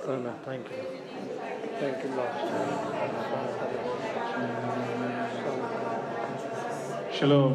Amen. Thank you. Thank you, Lord. Shalom.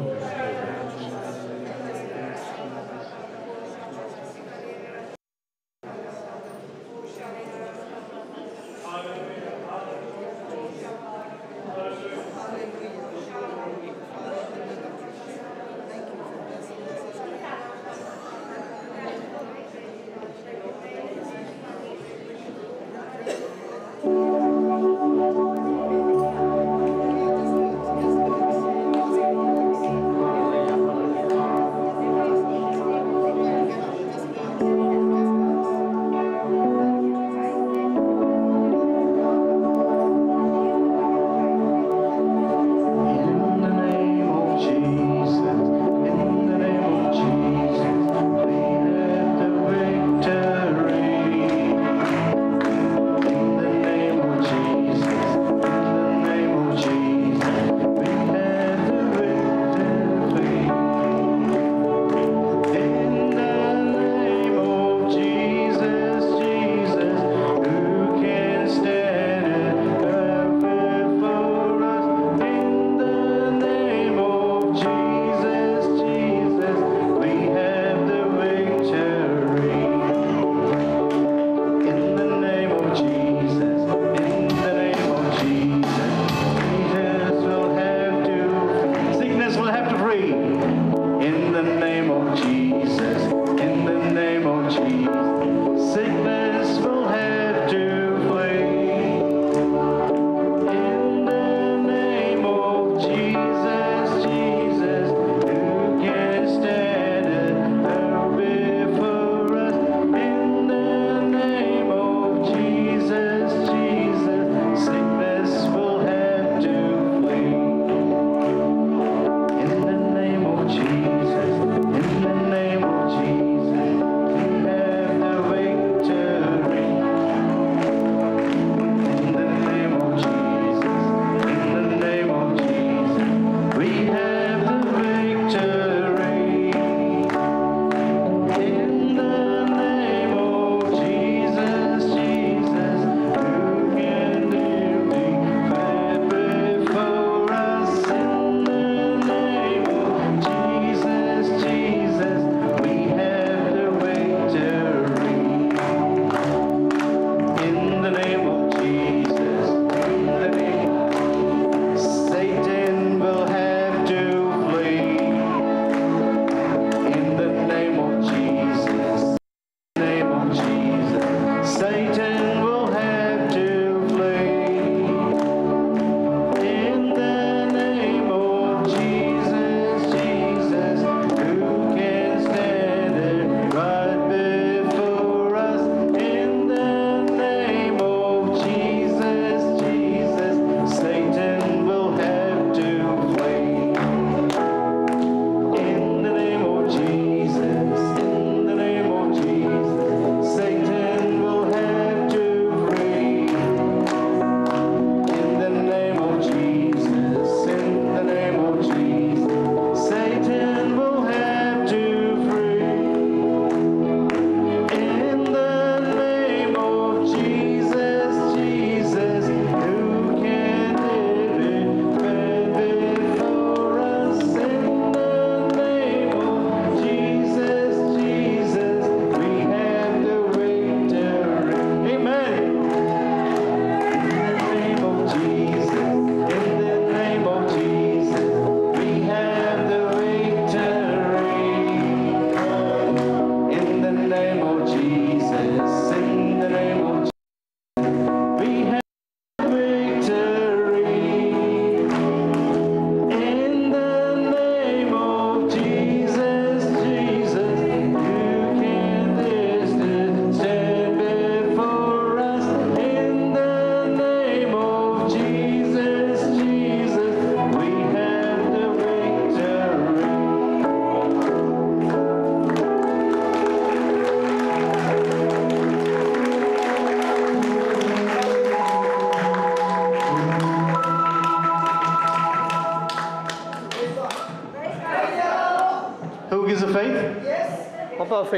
Who gives the faith?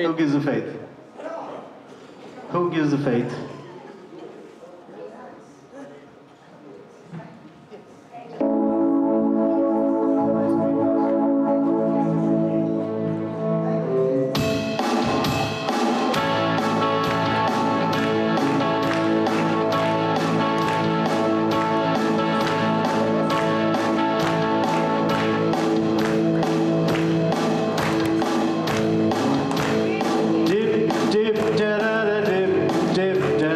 Who gives the faith? Who gives the faith? Dip, dip, da da da, dip, dip, da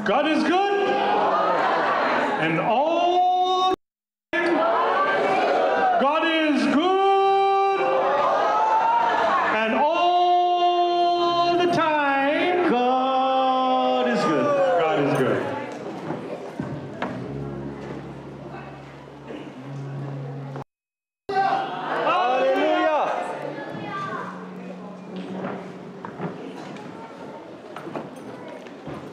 God is good. And all God is good. And all the time God is good. God is good.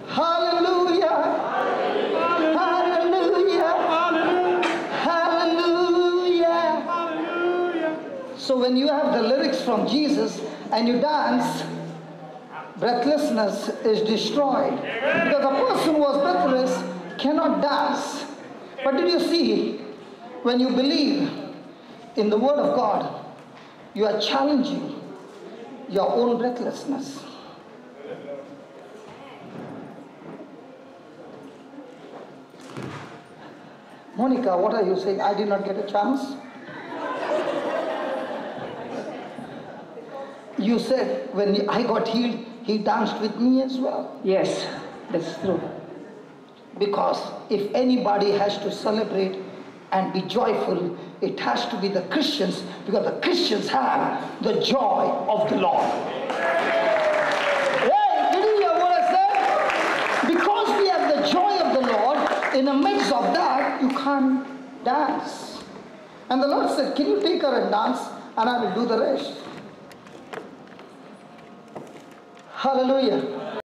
Hallelujah. Hallelujah. Hallelujah. Hallelujah. So when you have the lyrics from Jesus and you dance, breathlessness is destroyed. Because a person who was breathless cannot dance. But did you see, when you believe in the Word of God, you are challenging your own breathlessness. Monica, what are you saying? I did not get a chance. You said when I got healed, he danced with me as well. Yes, that's true. Because if anybody has to celebrate and be joyful, it has to be the Christians, because the Christians have the joy of the Lord. Hey, did you hear what I said? Because we have the joy of the Lord, in the midst of that, you can't dance. And the Lord said, can you take her and dance, and I will do the rest. Hallelujah.